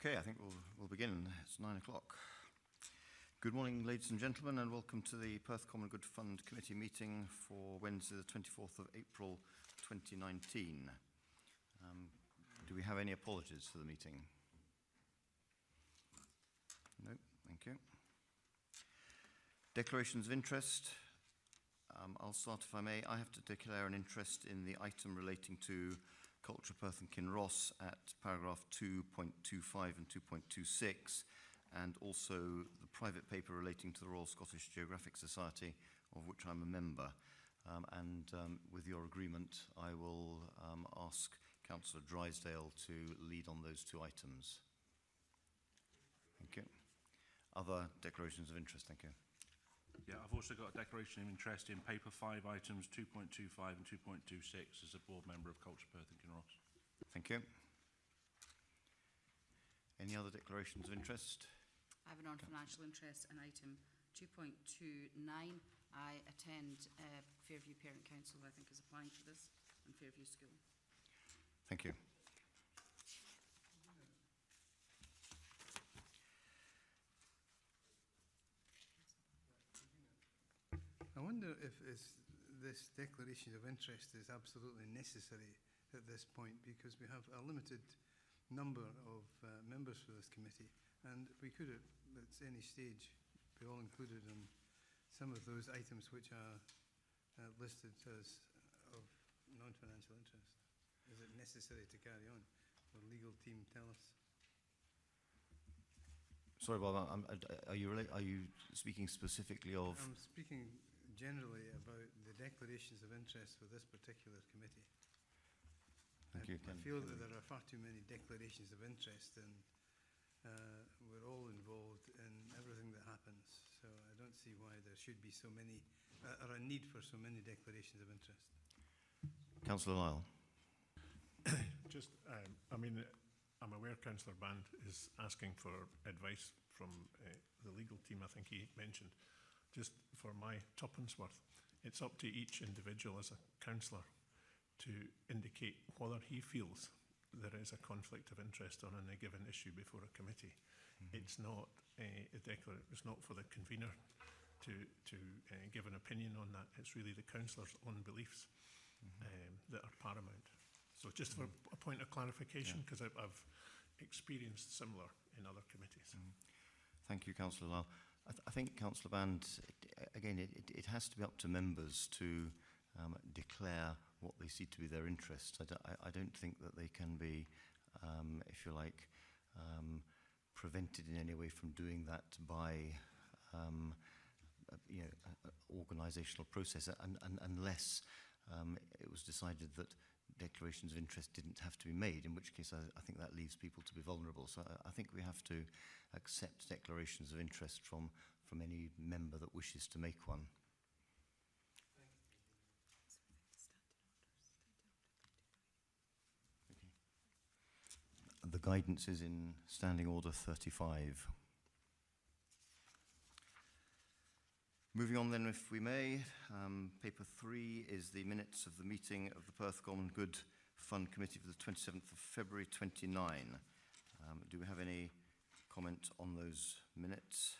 Okay, I think we'll begin. It's 9 o'clock. Good morning, ladies and gentlemen, and welcome to the Perth Common Good Fund Committee meeting for Wednesday, the 24th of April, 2019. Do we have any apologies for the meeting? No, thank you. Declarations of interest. I'll start if I may. I have to declare an interest in the item relating to Culture Perth and Kinross at paragraph 2.25 and 2.26, and also the private paper relating to the Royal Scottish Geographic Society, of which I'm a member. With your agreement, I will ask Councillor Drysdale to lead on those two items. Thank you. Other declarations of interest? Thank you. Yeah, I've also got a declaration of interest in paper 5 items 2.25 and 2.26 as a board member of Culture Perth and Kinross. Thank you. Any other declarations of interest? I have a non-financial interest in item 2.29. I attend Fairview Parent Council, I think is applying for this, and Fairview School. Thank you. I wonder if this declaration of interest is absolutely necessary at this point, because we have a limited number of members for this committee, and we could at any stage be all included in some of those items which are listed as of non-financial interest. Is it necessary to carry on? The legal team tell us. Sorry, Bob, are you speaking specifically of? I'm speaking generally about the declarations of interest for this particular committee. Thank you. I feel that there are far too many declarations of interest, and we're all involved in everything that happens. So I don't see why there should be so many, or a need for so many declarations of interest. Councillor Lyle. Just, I'm aware Councillor Band is asking for advice from the legal team, I think he mentioned. Just for my tuppence worth, it's up to each individual as a councillor to indicate whether he feels there is a conflict of interest on a given issue before a committee. Mm-hmm. It's not it's not for the convener to give an opinion on that. It's really the councillor's own beliefs that are paramount. So just for a point of clarification, because I've experienced similar in other committees. Thank you, Councillor Lyle. I think, Councillor Band, again, it has to be up to members to declare what they see to be their interests. I don't think that they can be, if you like, prevented in any way from doing that by, organisational process, unless it was decided that declarations of interest didn't have to be made, in which case I think that leaves people to be vulnerable. So I think we have to accept declarations of interest from any member that wishes to make one. Okay. The guidance is in Standing Order 35. Moving on then, if we may, paper 3 is the minutes of the meeting of the Perth Common Good Fund Committee for the 27th of February 29. Do we have any comment on those minutes?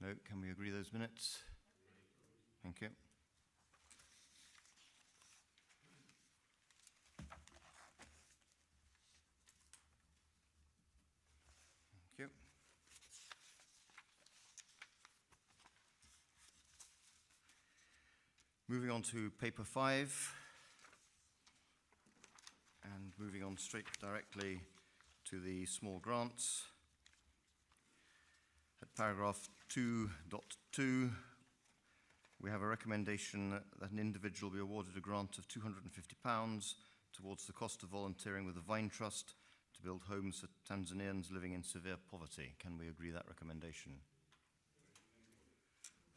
No, can we agree those minutes? Thank you. Thank you. Moving on to paper 5, and moving on directly to the small grants. At paragraph 2.2, we have a recommendation that an individual be awarded a grant of £250 towards the cost of volunteering with the Vine Trust to build homes for Tanzanians living in severe poverty. Can we agree that recommendation?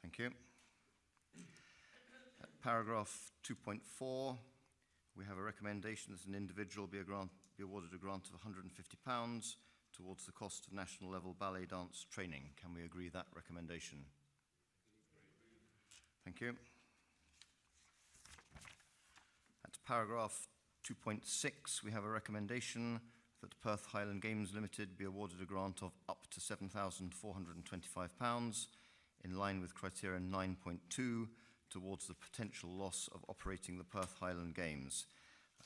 Thank you. At paragraph 2.4, we have a recommendation that an individual be awarded a grant of £150 towards the cost of national level ballet dance training. Can we agree that recommendation? Thank you. At paragraph 2.6, we have a recommendation that Perth Highland Games Limited be awarded a grant of up to £7,425 in line with criteria 9.2 towards the potential loss of operating the Perth Highland Games.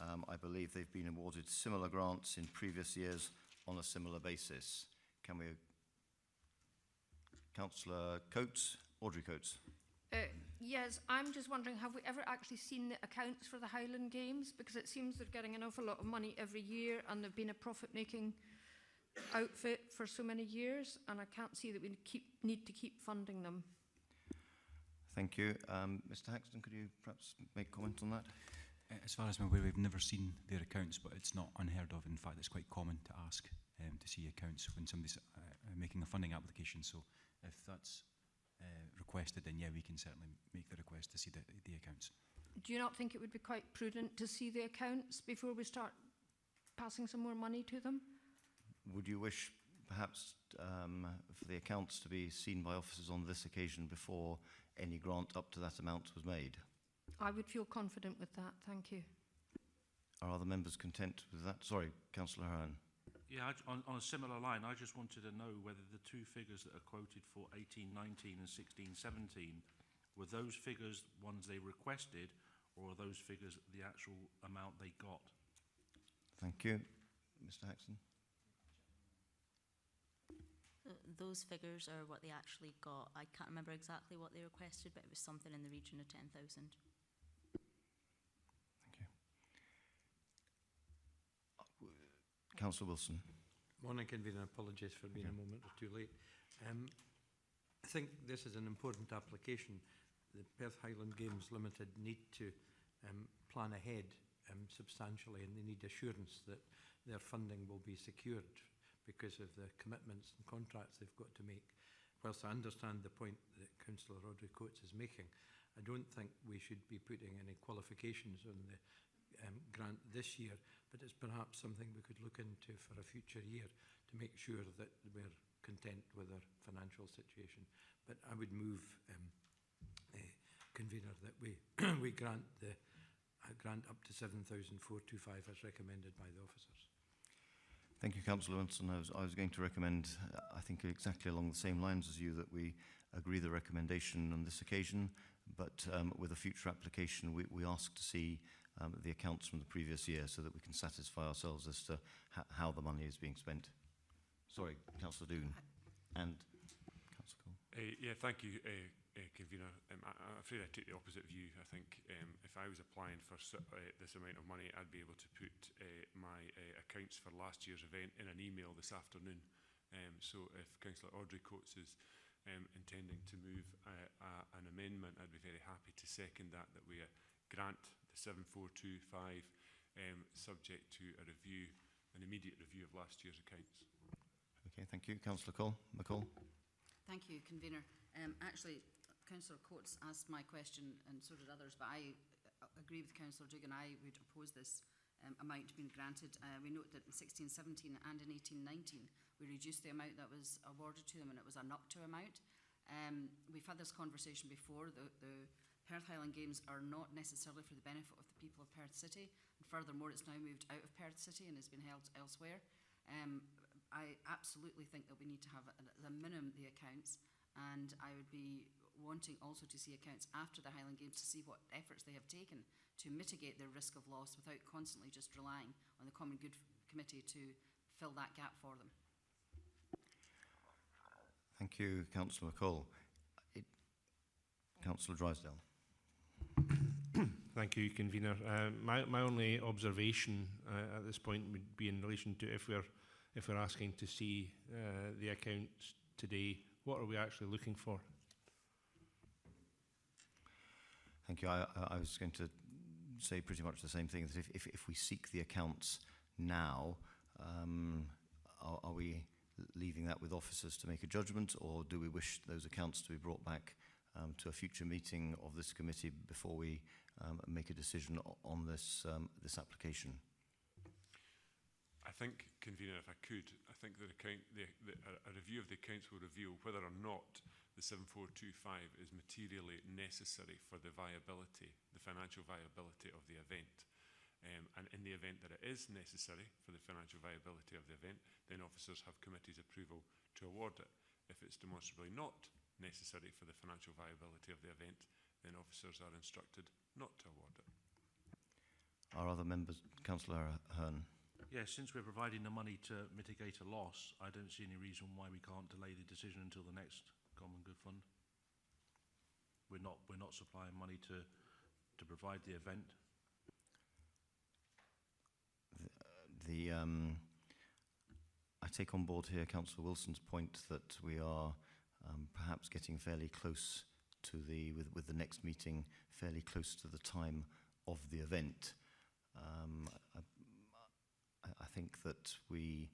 I believe they've been awarded similar grants in previous years on a similar basis. Can we... Councillor Coates, Audrey Coates. Yes, I'm just wondering, have we ever actually seen the accounts for the Highland Games? Because it seems they're getting an awful lot of money every year and they've been a profit-making outfit for so many years, and I can't see that we need to keep funding them. Thank you. Mr Haxton, could you perhaps make comment on that? As far as I'm aware, we've never seen their accounts, but it's not unheard of. In fact, it's quite common to ask to see accounts when somebody's making a funding application. So if that's requested, then yeah, we can certainly make the request to see the accounts. Do you not think it would be quite prudent to see the accounts before we start passing some more money to them? Would you wish perhaps for the accounts to be seen by officers on this occasion before any grant up to that amount was made? I would feel confident with that, thank you. Are other members content with that? Sorry, Councillor Hearn. Yeah, on a similar line, I just wanted to know whether the two figures that are quoted for 18-19 and 16-17, were those figures ones they requested, or are those figures the actual amount they got? Thank you. Mr Haxton. Those figures are what they actually got. I can't remember exactly what they requested, but it was something in the region of 10,000. Councillor Wilson. Morning, Convener. Apologies for being a moment or two late. I think this is an important application. The Perth Highland Games Limited need to plan ahead substantially, and they need assurance that their funding will be secured because of the commitments and contracts they've got to make. Whilst I understand the point that Councillor Audrey Coates is making, I don't think we should be putting any qualifications on the grant this year, but it's perhaps something we could look into for a future year to make sure that we're content with our financial situation. But I would move, Convener, that we we grant the grant up to 7,425 as recommended by the officers. Thank you, Councillor Wilson. I was going to recommend, I think exactly along the same lines as you, that we agree the recommendation on this occasion, but with a future application we ask to see the accounts from the previous year so that we can satisfy ourselves as to how the money is being spent. Sorry, Councillor Doon and Councillor Cole. Yeah, thank you, Convener. I'm afraid I take the opposite view. I think if I was applying for this amount of money, I'd be able to put my accounts for last year's event in an email this afternoon. So if Councillor Audrey Coates is intending to move an amendment, I'd be very happy to second that we grant the 7,425 subject to a review, an immediate review of last year's accounts. Okay, thank you. Councillor McCall. Thank you, Convener. Actually, Councillor Coates asked my question, and so did others, but I agree with Councillor Dugan. I would oppose this amount being granted. We note that in 16-17 and in 18-19, we reduced the amount that was awarded to them, and it was an up to amount. We've had this conversation before. The Perth Highland Games are not necessarily for the benefit of the people of Perth City, and furthermore, it's now moved out of Perth City and has been held elsewhere. I absolutely think that we need to have, at the minimum, the accounts, and I would be wanting also to see accounts after the Highland Games to see what efforts they have taken to mitigate their risk of loss without constantly just relying on the Common Good Committee to fill that gap for them. Thank you, Councillor McCall. Councillor Drysdale. Thank you, Convener. My only observation at this point would be in relation to if we're asking to see the accounts today, what are we actually looking for? Thank you. I was going to say pretty much the same thing, that if we seek the accounts now, are we leaving that with officers to make a judgment, or do we wish those accounts to be brought back to a future meeting of this committee before we make a decision on this application? I think, Convener, if I could, I think that a review of the accounts will reveal whether or not the 7,425 is materially necessary for the viability, the financial viability of the event. And in in the event that it is necessary for the financial viability of the event, then officers have committee's approval to award it. If it's demonstrably not necessary for the financial viability of the event, then officers are instructed not to award it. Are other members, Councillor Hearn? Yes, since we're providing the money to mitigate a loss, I don't see any reason why we can't delay the decision until the next Common Good Fund. We're not supplying money to provide the event. I take on board here Councillor Wilson's point that we are perhaps getting fairly close to with the next meeting, fairly close to the time of the event. I think that we,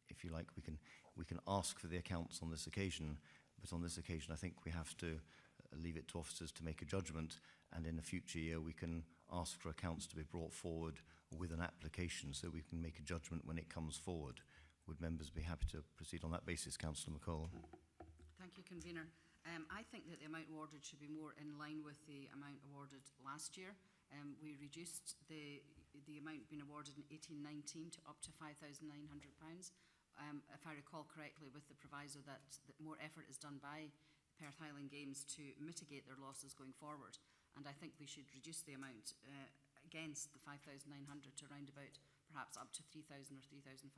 if you like, we can ask for the accounts on this occasion, but on this occasion I think we have to leave it to officers to make a judgment, and in a future year we can ask for accounts to be brought forward with an application so we can make a judgment when it comes forward. Would members be happy to proceed on that basis, Councillor McCall? Thank you, Convener. I think that the amount awarded should be more in line with the amount awarded last year. We reduced the amount being awarded in 18-19 to up to £5,900. If I recall correctly, with the proviso that more effort is done by the Perth Highland Games to mitigate their losses going forward. And I think we should reduce the amount against the 5,900 to around about perhaps up to 3,000 or 3,500.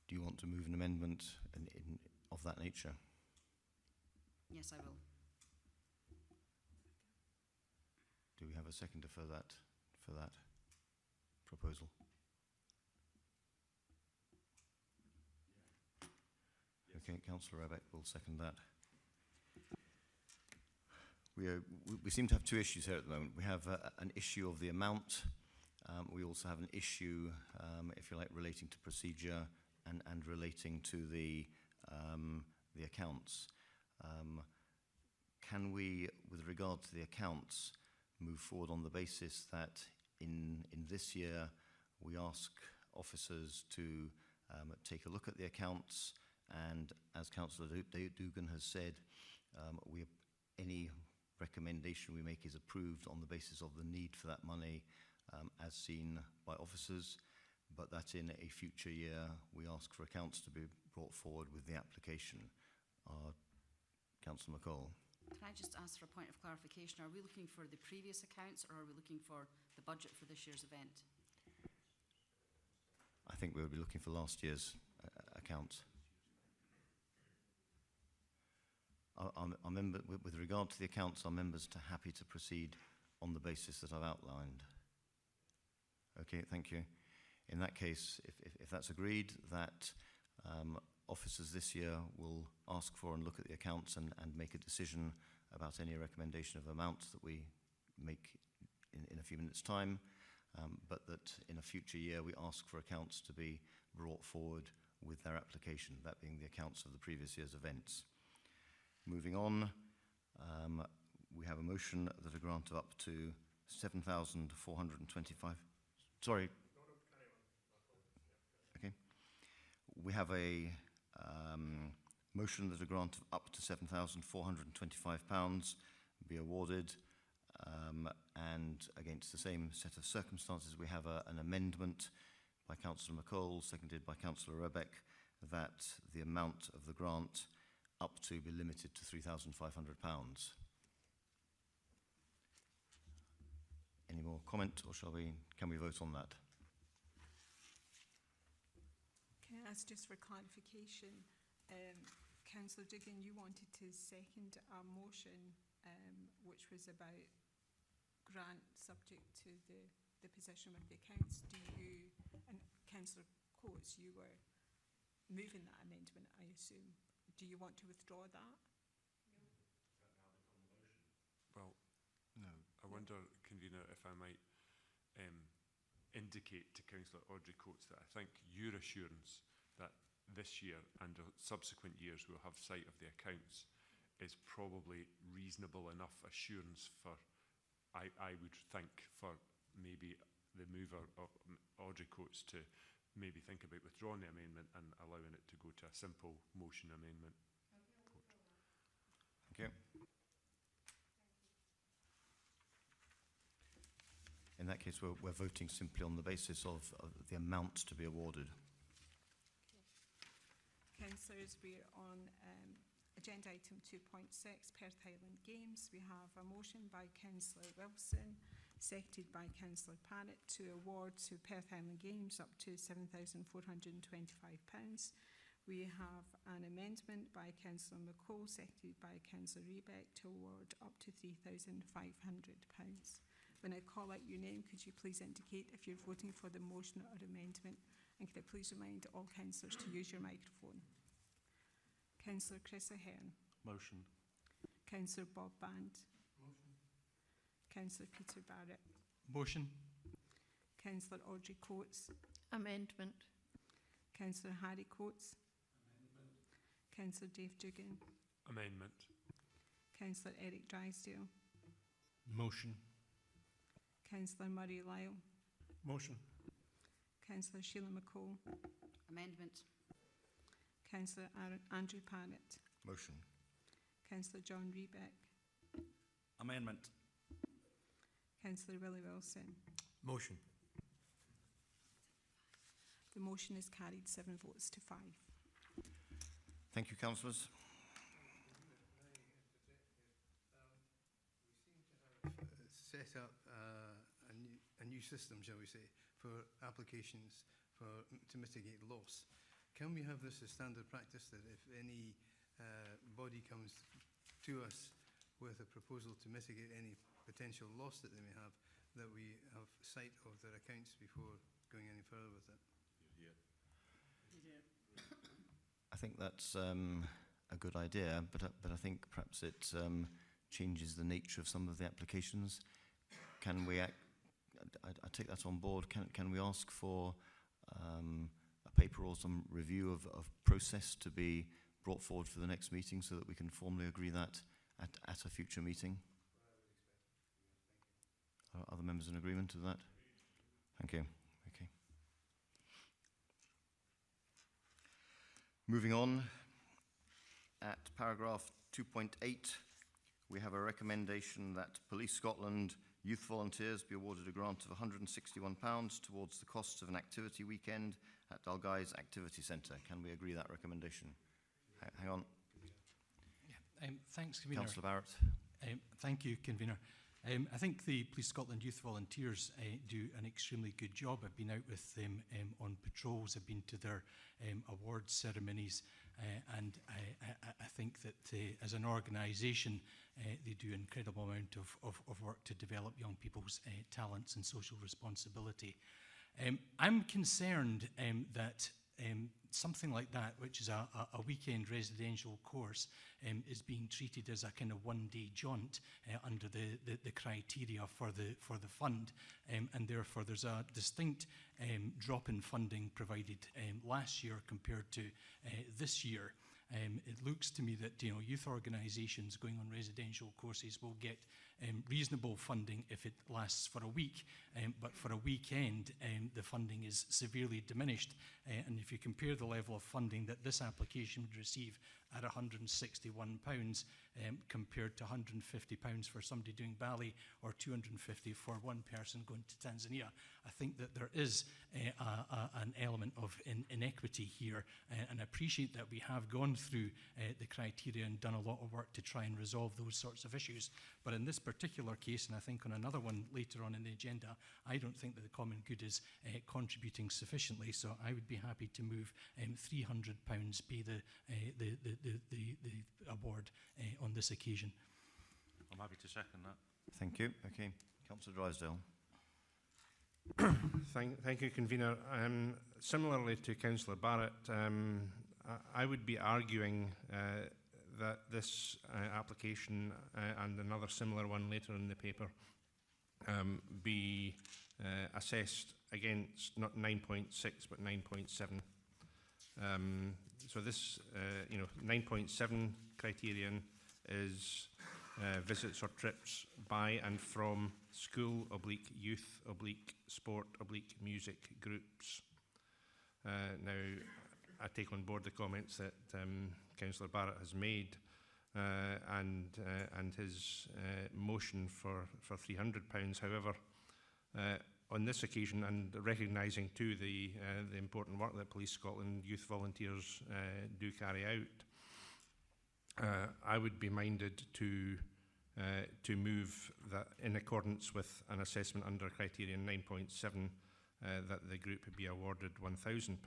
Do you want to move an amendment of that nature? Yes, I will. Do we have a seconder for that proposal? Okay, Councillor Rebeck will second that. We seem to have two issues here at the moment. We have an issue of the amount. We also have an issue, if you like, relating to procedure and relating to the accounts. Can we, with regard to the accounts, move forward on the basis that in this year we ask officers to take a look at the accounts, and as Councillor Dugan has said, any recommendation we make is approved on the basis of the need for that money as seen by officers, but that in a future year we ask for accounts to be brought forward with the application. Councillor McCall. Can I just ask for a point of clarification? Are we looking for the previous accounts, or are we looking for the budget for this year's event? I think we would be looking for last year's accounts. With regard to the accounts, are members happy to proceed on the basis that I've outlined? Okay, thank you. In that case, if that's agreed, that officers this year will ask for and look at the accounts and make a decision about any recommendation of amounts that we make in a few minutes' time, but that in a future year we ask for accounts to be brought forward with their application, that being the accounts of the previous year's events. Moving on, we have a motion that a grant of up to 7,425. Sorry. Okay. We have a motion that a grant of up to £7,425 be awarded, and against the same set of circumstances we have an amendment by Councillor McCall, seconded by Councillor Rebeck, that the amount of the grant up to be limited to £3,500. Any more comment, or can we vote on that? Can I ask just for clarification, Councillor Dugan, you wanted to second a motion which was about grant subject to the position with the accounts. Do you, and Councillor Coates, you were moving that amendment, I assume. Do you want to withdraw that? Well, no. I wonder, Convener, if I might indicate to Councillor Audrey Coates that I think your assurance that this year and subsequent years we'll have sight of the accounts is probably reasonable enough assurance for, I would think, for maybe the mover of Audrey Coates to maybe think about withdrawing the amendment and allowing it to go to a simple motion amendment. Thank you. in that case, we're voting simply on the basis of the amount to be awarded. Councillors, we're on agenda item 2.6, Perth Highland Games. We have a motion by Councillor Wilson, seconded by Councillor Parrott, to award to Perth Highland Games up to £7,425. We have an amendment by Councillor McCall, seconded by Councillor Rebeck, to award up to £3,500. When I call out your name, could you please indicate if you're voting for the motion or amendment? And could I please remind all councillors to use your microphone? Councillor Chris Ahern. Motion. Councillor Bob Band. Motion. Councillor Peter Barrett. Motion. Councillor Audrey Coates. Amendment. Councillor Harry Coates. Amendment. Councillor Dave Dugan. Amendment. Councillor Eric Drysdale. Motion. Councillor Murray Lyle. Motion. Councillor Sheila McCall. Amendment. Councillor Andrew Parrott. Motion. Councillor John Rebeck. Amendment. Councillor Willie Wilson. Motion. The motion is carried 7 votes to 5. Thank you, councillors. Set up a new system, shall we say, for applications to mitigate loss. Can we have this as standard practice, that if any body comes to us with a proposal to mitigate any potential loss that they may have, that we have sight of their accounts before going any further with it? I think that's a good idea, but I think perhaps it changes the nature of some of the applications. Can we? I take that on board. Can we ask for a paper or some review of process to be brought forward for the next meeting, so that we can formally agree that at a future meeting? Are other members in agreement with that? Thank you. Okay. Moving on, at paragraph 2.8, we have a recommendation that Police Scotland youth volunteers be awarded a grant of £161 towards the costs of an activity weekend at Dalgai's Activity Centre. Can we agree that recommendation? Hang on. Yeah, thanks, Convener. Councillor Barrett. Thank you, Convener. I think the Police Scotland Youth Volunteers do an extremely good job. I've been out with them on patrols, I've been to their awards ceremonies, and I think that as an organisation they do an incredible amount of work to develop young people's talents and social responsibility. I'm concerned that something like that, which is a weekend residential course, is being treated as a kind of one-day jaunt under the criteria for the fund, and therefore there's a distinct drop in funding provided last year compared to this year. It looks to me that youth organisations going on residential courses will get reasonable funding if it lasts for a week, but for a weekend the funding is severely diminished, and if you compare the level of funding that this application would receive at £161 compared to £150 for somebody doing Bali, or £250 for one person going to Tanzania, I think that there is an element of inequity here, and I appreciate that we have gone through the criteria and done a lot of work to try and resolve those sorts of issues. But in this particular case, and I think on another one later on in the agenda, I don't think that the common good is contributing sufficiently, so I would be happy to move £300 be the award on this occasion. I'm happy to second that. Thank you. Okay. Councillor Drysdale. Thank you, Convener. Similarly to Councillor Barrett, I would be arguing that this application and another similar one later in the paper be assessed against not 9.6 but 9.7. So this, 9.7 criterion is visits or trips by and from school / youth / sport / music groups. Now, I take on board the comments that Councillor Barrett has made, and his motion for £300. However, on this occasion, and recognising too the important work that Police Scotland youth volunteers do carry out, I would be minded to move that in accordance with an assessment under criterion 9.7 that the group be awarded £1,000.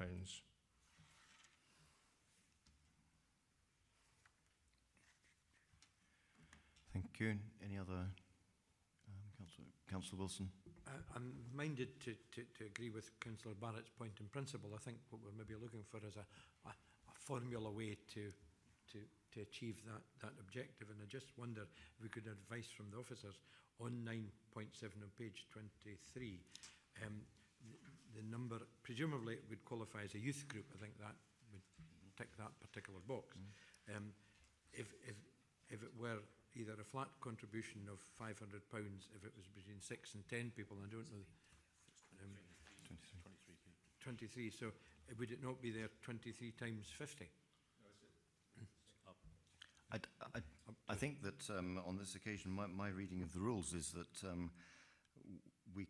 Thank you. Any other, Councillor Wilson? I'm minded to agree with Councillor Barrett's point in principle. I think what we're maybe looking for is a formula way to achieve that objective. And I just wonder if we could advise from the officers on 9.7 on page 23. The number, presumably it would qualify as a youth group. I think that would tick that particular box. If it were either a flat contribution of £500, if it was between 6 and 10 people, I don't know. 23. So would it not be there 23 times 50? I think that on this occasion, my reading of the rules is that we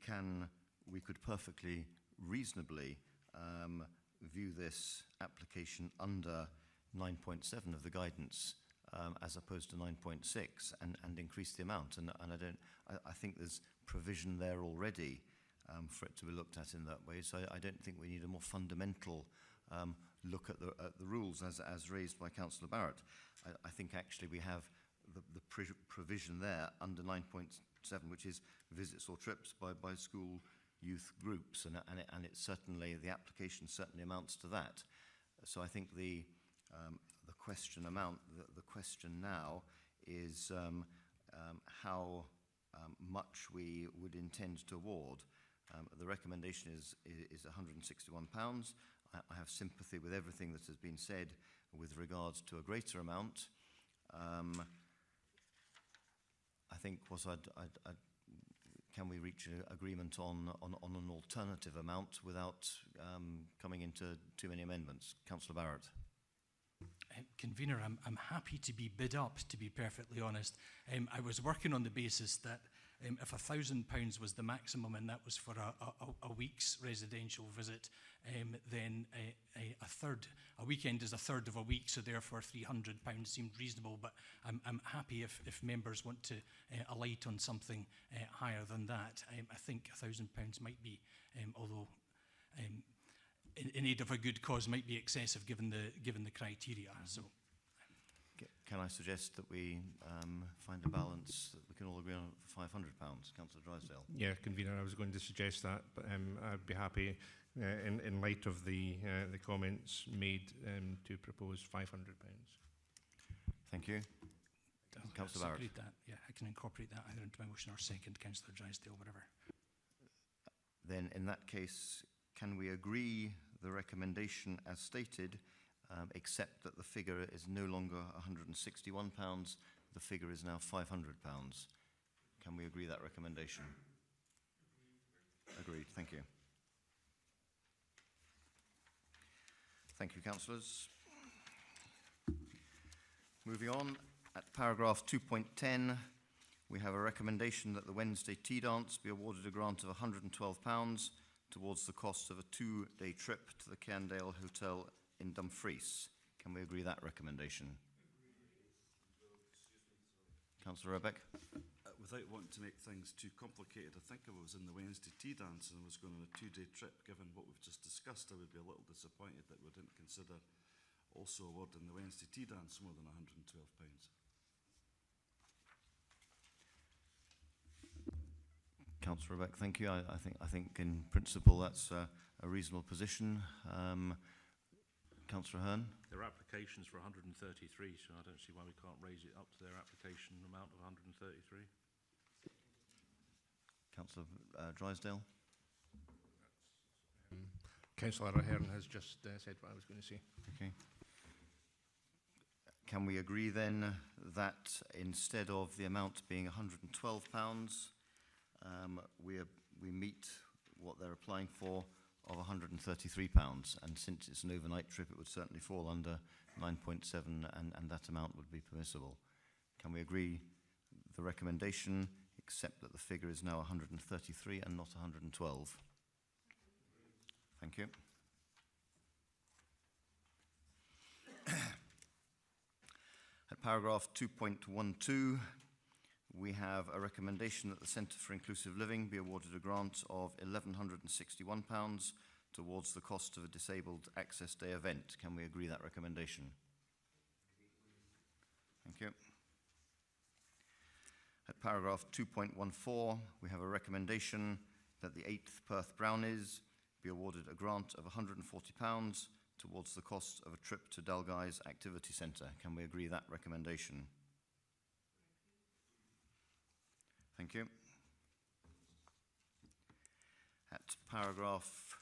could perfectly reasonably view this application under 9.7 of the guidance as opposed to 9.6 and increase the amount. And I think there's provision there already for it to be looked at in that way. So I don't think we need a more fundamental look at the rules as raised by Councillor Barrett. I think actually we have the provision there under 9.7, which is visits or trips by school youth groups, and it certainly, the application certainly amounts to that. So I think the question the question now is how much we would intend to award. The recommendation is £161. I have sympathy with everything that has been said with regards to a greater amount. I think can we reach an agreement on an alternative amount without coming into too many amendments? Councillor Barrett. Convener, I'm happy to be bid up, to be perfectly honest. I was working on the basis that if £1,000 was the maximum and that was for a week's residential visit, then a weekend is a third of a week, so therefore £300 seemed reasonable. But I'm happy if members want to alight on something higher than that. I think £1,000 might be, although in aid of a good cause, might be excessive given the criteria. So. Can I suggest that we find a balance that we can all agree on for £500? Councillor Drysdale. Yeah, Convener, I was going to suggest that, but I'd be happy, in light of the comments made, to propose £500. Thank you. Councillor Barrett. That. Yeah, I can incorporate that either into my motion or second, Councillor Drysdale, whatever. Then, in that case, can we agree the recommendation as stated, except that the figure is no longer £161, the figure is now £500? Can we agree that recommendation? Agreed. Thank you. Thank you, councillors. Moving on, at paragraph 2.10, we have a recommendation that the Wednesday tea dance be awarded a grant of £112 towards the cost of a 2-day trip to the Cairndale Hotel in Dumfries. Can we agree that recommendation? Councillor Rebeck. Without wanting to make things too complicated, I think if I was in the Wednesday tea dance and I was going on a 2-day trip, given what we've just discussed, I would be a little disappointed that we didn't consider also awarding the Wednesday tea dance more than £112. Councillor Rebeck, thank you. I think in principle that's a reasonable position. Councillor Hearn. Their application's for 133, so I don't see why we can't raise it up to their application amount of 133. Councillor Drysdale. Councillor Ahern has just said what I was going to say. Okay. Can we agree then that instead of the amount being £112, we meet what they're applying for of £133, and since it's an overnight trip, it would certainly fall under 9.7, and that amount would be permissible. Can we agree the recommendation accept that the figure is now 133 and not 112. Thank you. At paragraph 2.12, we have a recommendation that the Centre for Inclusive Living be awarded a grant of £1,161 towards the cost of a Disabled Access Day event. Can we agree that recommendation? Thank you. At paragraph 2.14, we have a recommendation that the 8th Perth Brownies be awarded a grant of £140 towards the cost of a trip to Dalgai's Activity Centre. Can we agree that recommendation? Thank you. At paragraph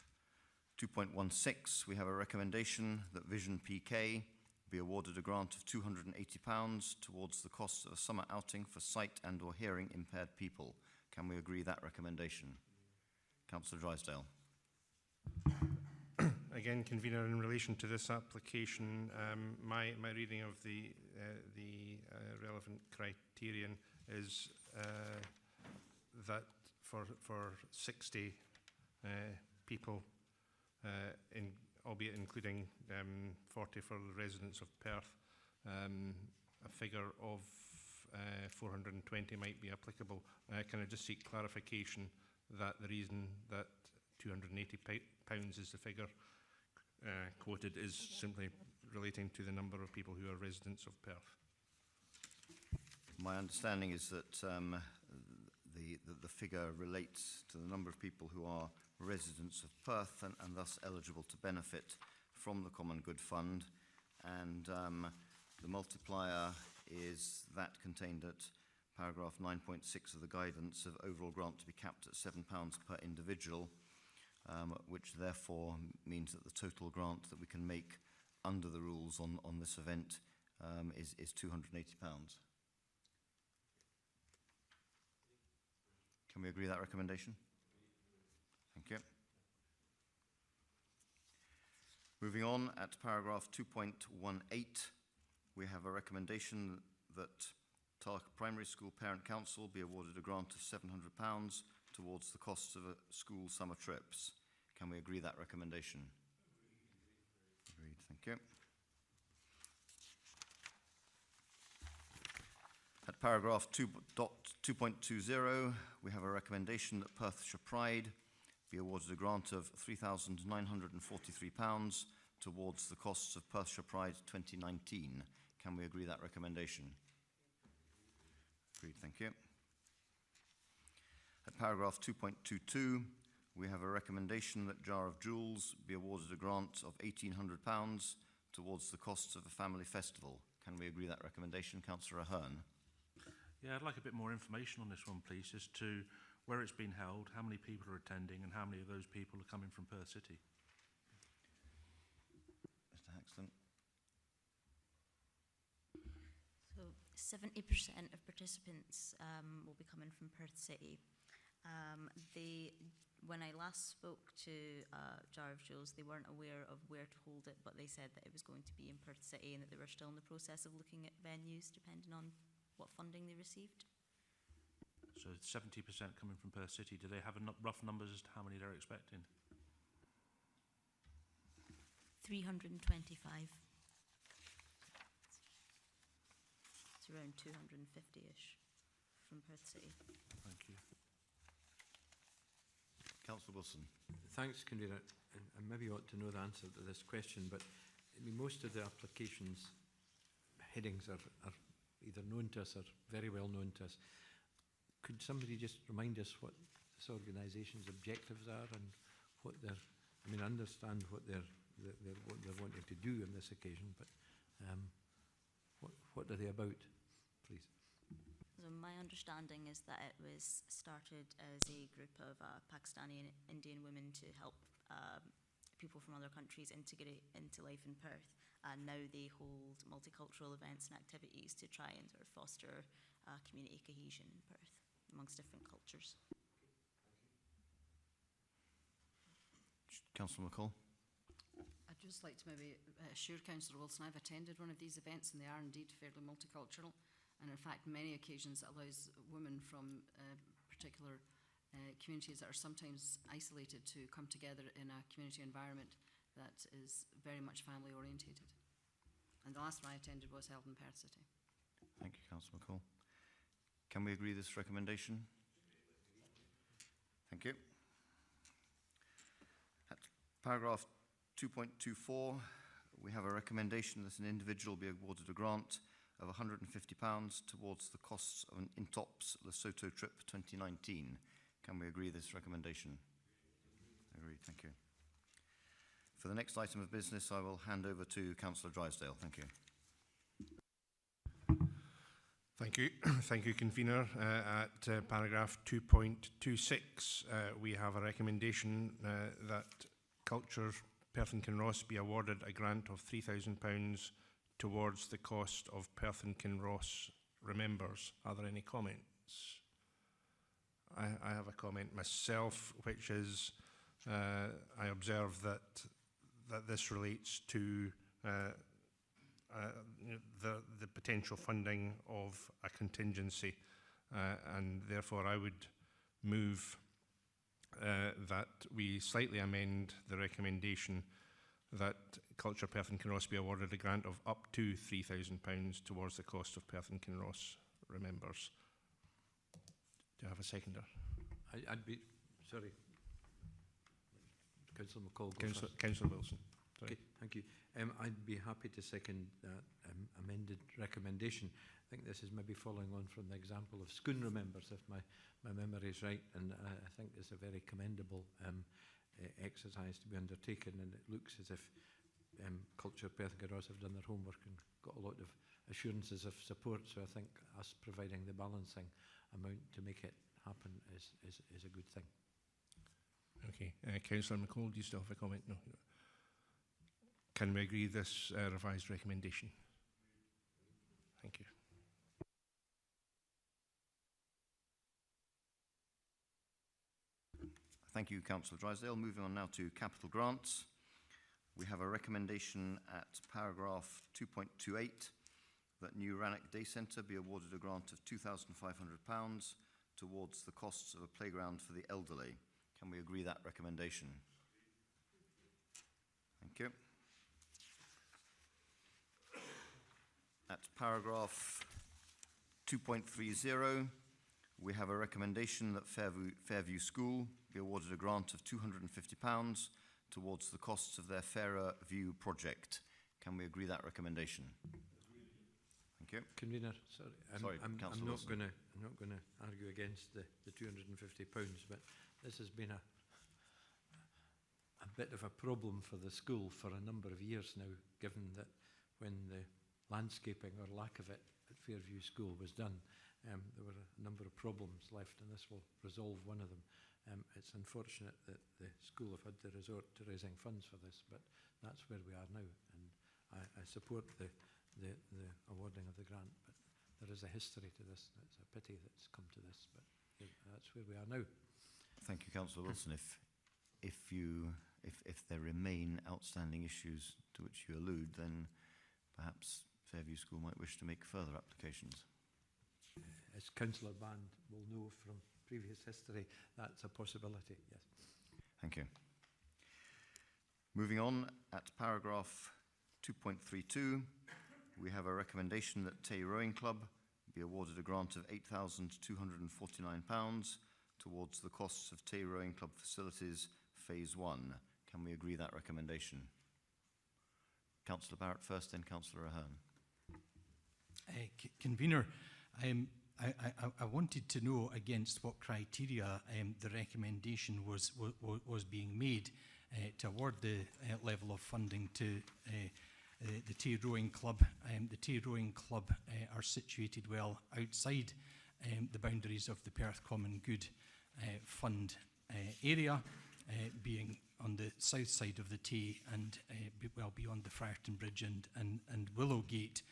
2.16, we have a recommendation that Vision PK be awarded a grant of £280 towards the cost of a summer outing for sight and or hearing impaired people. Can we agree that recommendation? Councillor Drysdale. Again, convener, in relation to this application, my reading of the relevant criterion is that for 60 people, albeit including 40 for the residents of Perth, a figure of 420 might be applicable. Can I just seek clarification that the reason that £280 is the figure quoted is simply relating to the number of people who are residents of Perth? My understanding is that the figure relates to the number of people who are residents of Perth and thus eligible to benefit from the Common Good Fund, and the multiplier is that contained at paragraph 9.6 of the guidance of overall grant to be capped at £7 per individual, which therefore means that the total grant that we can make under the rules on this event is £280. Can we agree that recommendation? Thank you. Moving on, at paragraph 2.18, we have a recommendation that Tark Primary School Parent Council be awarded a grant of £700 towards the costs of school summer trips. Can we agree that recommendation? Agreed, thank you. At paragraph 2.20, we have a recommendation that Perthshire Pride be awarded a grant of £3,943 towards the costs of Perthshire Pride 2019. Can we agree that recommendation? Agreed, thank you. At paragraph 2.22, we have a recommendation that Jar of Jewels be awarded a grant of £1,800 towards the costs of a family festival. Can we agree that recommendation? Councillor Ahern. Yeah, I'd like a bit more information on this one, please, as to where it's been held, how many people are attending, and how many of those people are coming from Perth City. Mr. Haxton. So 70% of participants will be coming from Perth City. When I last spoke to Jar of Jewels, they weren't aware of where to hold it, but they said that it was going to be in Perth City and that they were still in the process of looking at venues depending on what funding they received. So 70% coming from Perth City. Do they have rough numbers as to how many they're expecting? 325. It's around 250-ish from Perth City. Thank you. Councillor Wilson. Thanks, convener. I maybe ought to know the answer to this question, but I mean, most of the applications headings are either known to us or very well known to us. Could somebody just remind us what this organisation's objectives are and what I understand what they're wanting to do on this occasion, but what are they about, please? So my understanding is that it was started as a group of Pakistani and Indian women to help people from other countries integrate into life in Perth, and now they hold multicultural events and activities to try and sort of foster community cohesion in Perth amongst different cultures. Councillor McCall. I'd just like to maybe assure Councillor Wilson I've attended one of these events and they are indeed fairly multicultural. and in fact many occasions allows women from particular communities that are sometimes isolated to come together in a community environment that is very much family orientated. And the last one I attended was held in Perth City. Thank you, Councillor McCall. Can we agree this recommendation? Thank you. At paragraph 2.24, we have a recommendation that an individual be awarded a grant of £150 towards the costs of an Intops Lesotho trip 2019. Can we agree this recommendation? Agreed, thank you. For the next item of business, I will hand over to Councillor Drysdale. Thank you. Thank you. Thank you, Convener. At paragraph 2.26, we have a recommendation that Culture Perth and Kinross be awarded a grant of £3,000 towards the cost of Perth and Kinross Remembers. Are there any comments? I have a comment myself, which is I observe that this relates to the potential funding of a contingency, and therefore I would move that we slightly amend the recommendation that Culture Perth and Kinross be awarded a grant of up to £3,000 towards the cost of Perth and Kinross Remembers. Do you have a seconder? I'd be, sorry, Councillor McCall. Councillor Wilson. Sorry. Okay, thank you. I'd be happy to second that amended recommendation. I think this is maybe following on from the example of Schoon Remembers, if my memory is right, and I think it's a very commendable exercise to be undertaken, and it looks as if Culture Perth and Kinross have done their homework and got a lot of assurances of support, so I think us providing the balancing amount to make it happen is a good thing. Okay. Councillor McCall, do you still have a comment? No. Can we agree this revised recommendation? Thank you. Thank you, Councillor Drysdale. Moving on now to capital grants. We have a recommendation at paragraph 2.28 that New Rannoch Day Centre be awarded a grant of £2,500 towards the costs of a playground for the elderly. Can we agree that recommendation? Thank you. At paragraph 2.30, we have a recommendation that Fairview School be awarded a grant of £250 towards the costs of their Fairer View project. Can we agree that recommendation? Thank you. Convener, sorry, I'm not Wilson. going to argue against the £250, but this has been a bit of a problem for the school for a number of years now, given that when the landscaping or lack of it at Fairview School was done, there were a number of problems left, and this will resolve one of them. It's unfortunate that the school have had to resort to raising funds for this, but that's where we are now, and I support the awarding of the grant, but there is a history to this, and it's a pity that it's come to this, but that's where we are now. Thank you, Councillor Wilson. If there remain outstanding issues to which you allude, then perhaps Fairview School might wish to make further applications. As Councillor Band will know from previous history, that's a possibility, yes. Thank you. Moving on, at paragraph 2.32, we have a recommendation that Tay Rowing Club be awarded a grant of £8,249 towards the costs of Tay Rowing Club facilities Phase 1. Can we agree that recommendation? Councillor Barrett first, then Councillor Ahern. Convener, I wanted to know against what criteria the recommendation was being made to award the level of funding to the Tay Rowing Club. The Tay Rowing Club are situated well outside the boundaries of the Perth Common Good Fund area, being on the south side of the Tay and well beyond the Frarton Bridge and Willowgate.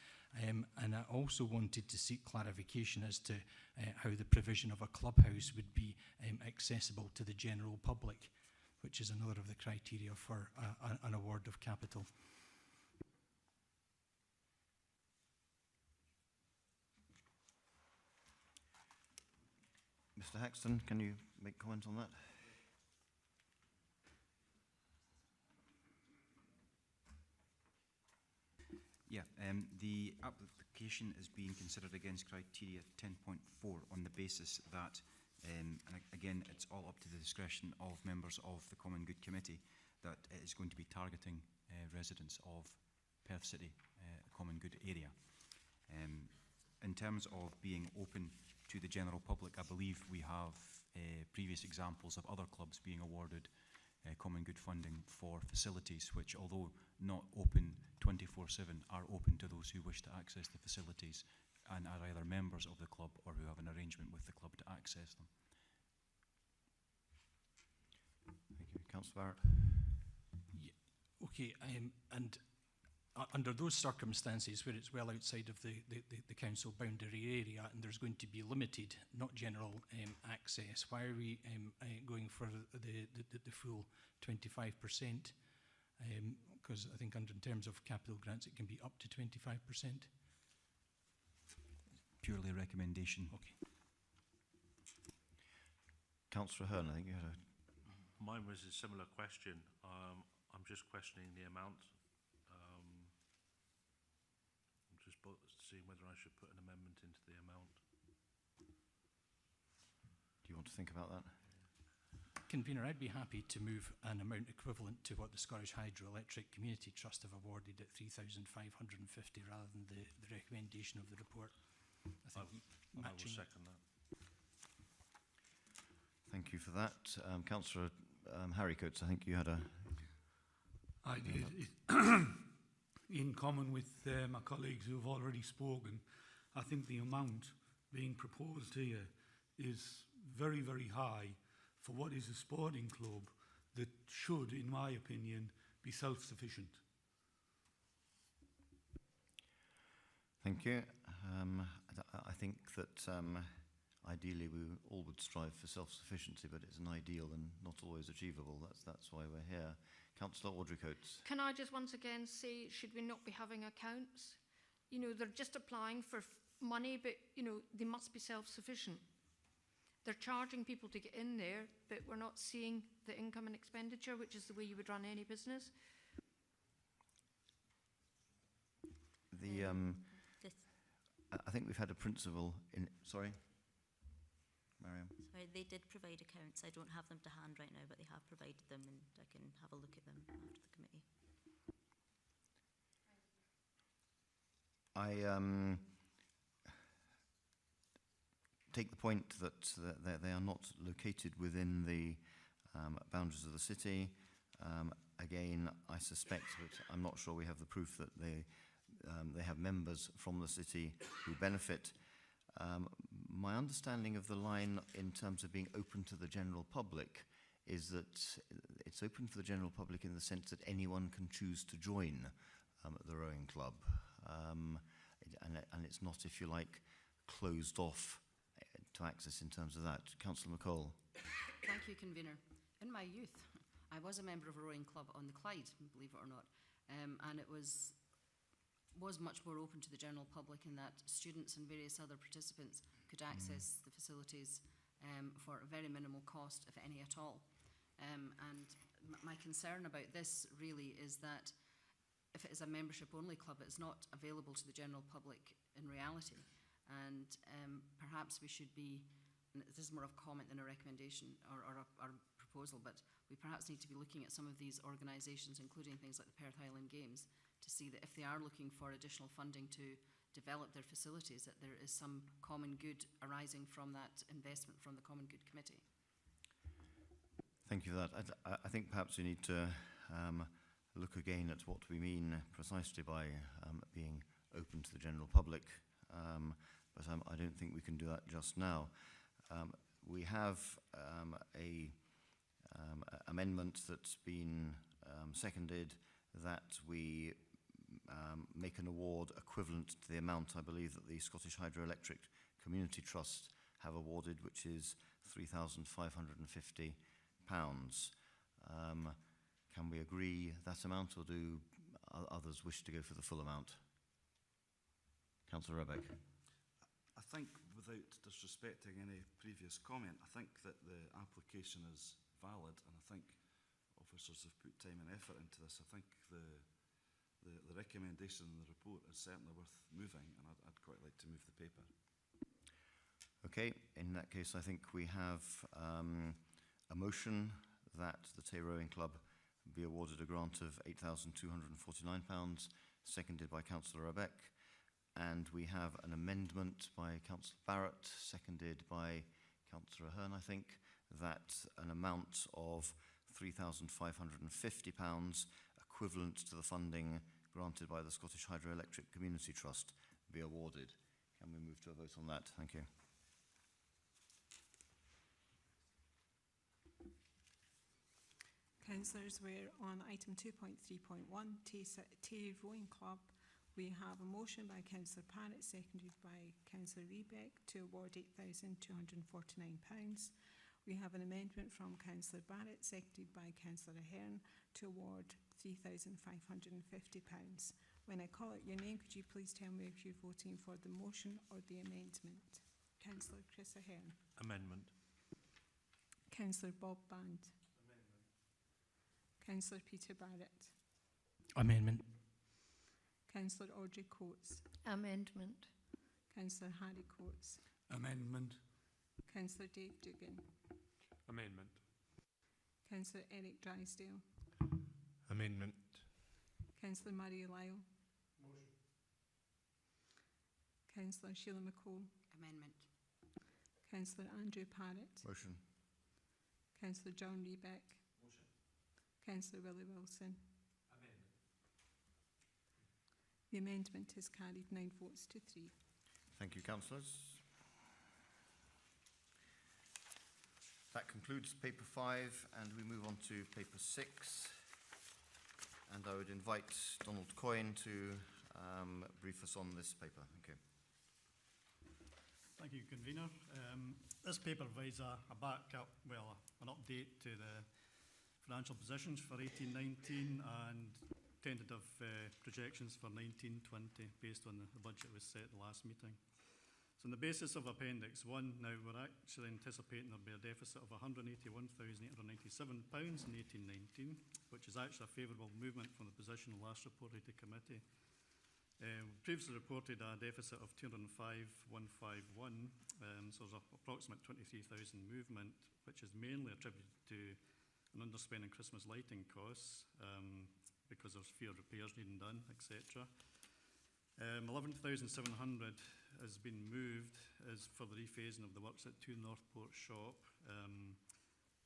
And I also wanted to seek clarification as to how the provision of a clubhouse would be accessible to the general public, which is another of the criteria for an award of capital. Mr. Haxton, can you make comment on that? Yeah, the application is being considered against criteria 10.4 on the basis that, and again, it's all up to the discretion of members of the Common Good Committee, that it is going to be targeting residents of Perth City, Common Good area. In terms of being open to the general public, I believe we have previous examples of other clubs being awarded Common Good funding for facilities which, although not open 24/7, are open to those who wish to access the facilities and are either members of the club or who have an arrangement with the club to access them. Thank you. Councillor Barrett. Yeah, okay, and under those circumstances where it's well outside of the council boundary area and there's going to be limited, not general access, why are we going for the full 25%? Because I think in terms of capital grants it can be up to 25%. Purely a recommendation. Okay. Councillor Hearn, I think you had a... Mine was a similar question. I'm just questioning the amount. I'm just seeing whether I should put an amendment into the amount. Do you want to think about that? Convener, I'd be happy to move an amount equivalent to what the Scottish Hydroelectric Community Trust have awarded at 3,550 rather than the recommendation of the report. I will second that. Thank you for that. Councillor Harry Coates, I think you had a... I did. In common with my colleagues who have already spoken, I think the amount being proposed here is very, very high for what is a sporting club that should, in my opinion, be self-sufficient. Thank you. I think that ideally we all would strive for self-sufficiency, but it's an ideal and not always achievable. That's why we're here. Councillor Audrey Coates. Can I just once again say, should we not be having accounts? You know, they're just applying for money, but, you know, they must be self-sufficient. They're charging people to get in there, but we're not seeing the income and expenditure, which is the way you would run any business. I think we've had a principle in... Sorry? Mariam? Sorry, they did provide accounts. I don't have them to hand right now, but they have provided them and I can have a look at them after the committee. I take the point that they are not located within the boundaries of the city. Again, I suspect, but I'm not sure we have the proof that they have members from the city who benefit. My understanding of the line in terms of being open to the general public is that it's open for the general public in the sense that anyone can choose to join the rowing club. And it's not, if you like, closed off to access in terms of that. Councillor McCall. Thank you, Convener. In my youth, I was a member of a rowing club on the Clyde, believe it or not, and it was much more open to the general public in that students and various other participants could access the facilities for a very minimal cost, if any at all. And my concern about this really is that if it is a membership-only club, it's not available to the general public in reality. And perhaps we should be, and this is more of a comment than a recommendation or a proposal, but we perhaps need to be looking at some of these organisations, including things like the Perth Highland Games, to see that if they are looking for additional funding to develop their facilities, that there is some common good arising from that investment from the Common Good Committee. Thank you for that. I think perhaps we need to look again at what we mean precisely by being open to the general public. But I don't think we can do that just now. We have a amendment that's been seconded that we make an award equivalent to the amount I believe that the Scottish Hydroelectric Community Trust have awarded, which is £3,550. Can we agree that amount, or do others wish to go for the full amount? Councillor Rebeck. I think without disrespecting any previous comment, I think that the application is valid, and I think officers have put time and effort into this. I think the recommendation in the report is certainly worth moving, and I'd quite like to move the paper. Okay, in that case, I think we have a motion that the Tay Rowing Club be awarded a grant of £8,249, seconded by Councillor Abeck. And we have an amendment by Councillor Barrett, seconded by Councillor Ahern, I think, that an amount of £3,550, equivalent to the funding granted by the Scottish Hydroelectric Community Trust, be awarded. Can we move to a vote on that? Thank you. Councillors, we're on item 2.3.1, Tay Rowing Club. We have a motion by Councillor Parrott, seconded by Councillor Rebeck, to award £8,249. We have an amendment from Councillor Barrett, seconded by Councillor Ahern, to award £3,550. When I call out your name, could you please tell me if you're voting for the motion or the amendment? Councillor Chris Ahern. Amendment. Councillor Bob Band. Amendment. Councillor Peter Barrett. Amendment. Councillor Audrey Coates. Amendment. Councillor Harry Coates. Amendment. Councillor Dave Dugan. Amendment. Councillor Eric Drysdale. Amendment. Councillor Murray Lyle. Motion. Councillor Sheila McCole. Amendment. Councillor Andrew Parrott. Motion. Councillor John Rebeck. Motion. Councillor Willie Wilson. Amendment. The amendment is carried 9 votes to 3. Thank you, councillors. That concludes paper 5, and we move on to paper 6. And I would invite Donald Coyne to brief us on this paper. Thank you. Thank you, Convener. This paper provides an update to the financial positions for 18-19 and tentative projections for 19-20 based on the budget was set at the last meeting. So on the basis of Appendix 1, now we're actually anticipating there'll be a deficit of £181,897 in 18-19, which is actually a favourable movement from the position last reported to committee. We previously reported a deficit of 205,151, so there's approximate 23,000 movement, which is mainly attributed to an underspend in Christmas lighting costs because there's fewer repairs needing done, etc. 11,700 has been moved as for the rephasing of the works at 2 Northport Shop.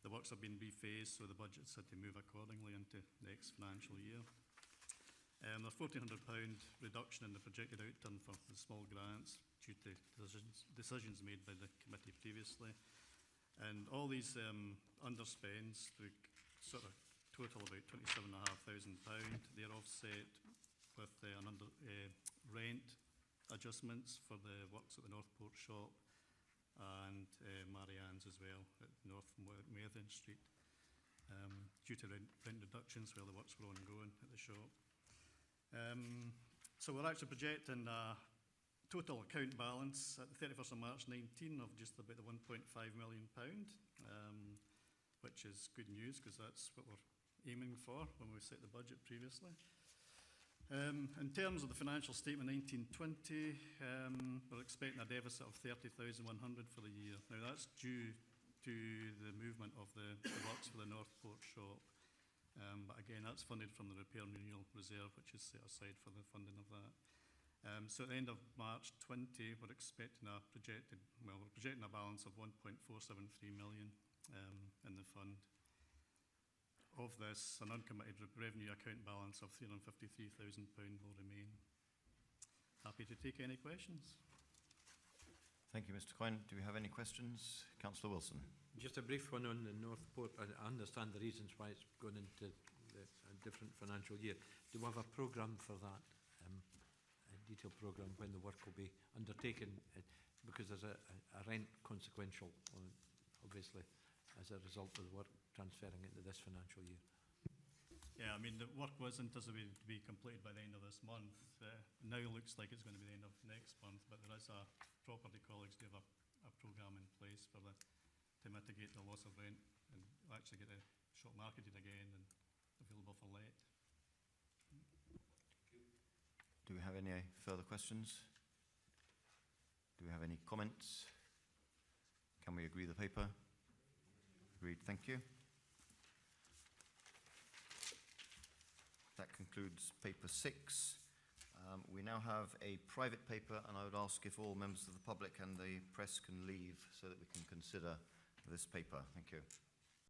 The works have been rephased, so the budget's had to move accordingly into next financial year. There's £1,400 reduction in the projected outturn for the small grants due to decisions made by the committee previously. And all these underspends, the sort of total about £27,500. They're offset with rent adjustments for the works at the Northport Shop and Marianne's as well at North Merthen Street due to rent reductions while the works were ongoing at the shop. So we're actually projecting a total account balance at the 31st of March 19 of just about the £1.5 million, which is good news because that's what we're aiming for when we set the budget previously. In terms of the financial statement 1920, we're expecting a deficit of 30,100 for the year. Now that's due to the movement of the works for the Northport Shop. But again, that's funded from the Repair and Renewal Reserve, which is set aside for the funding of that. So at the end of March 20, we're projecting a balance of 1.473 million in the fund. Of this, an uncommitted revenue account balance of £353,000 will remain. Happy to take any questions. Thank you, Mr. Coyne. Do we have any questions? Councillor Wilson. Just a brief one on the Northport. I understand the reasons why it's gone into a different financial year. Do we have a programme for that, a detailed programme when the work will be undertaken? Because there's a rent consequential, obviously, as a result of the work transferring into this financial year. Yeah, I mean, the work was anticipated to be completed by the end of this month. Now looks like it's going to be the end of next month, but there is a property colleagues do have a programme in place for to mitigate the loss of rent and actually get the shop marketed again and available for let. Do we have any further questions? Do we have any comments? Can we agree the paper? Agreed, thank you. That concludes paper 6. We now have a private paper, and I would ask if all members of the public and the press can leave so that we can consider this paper. Thank you.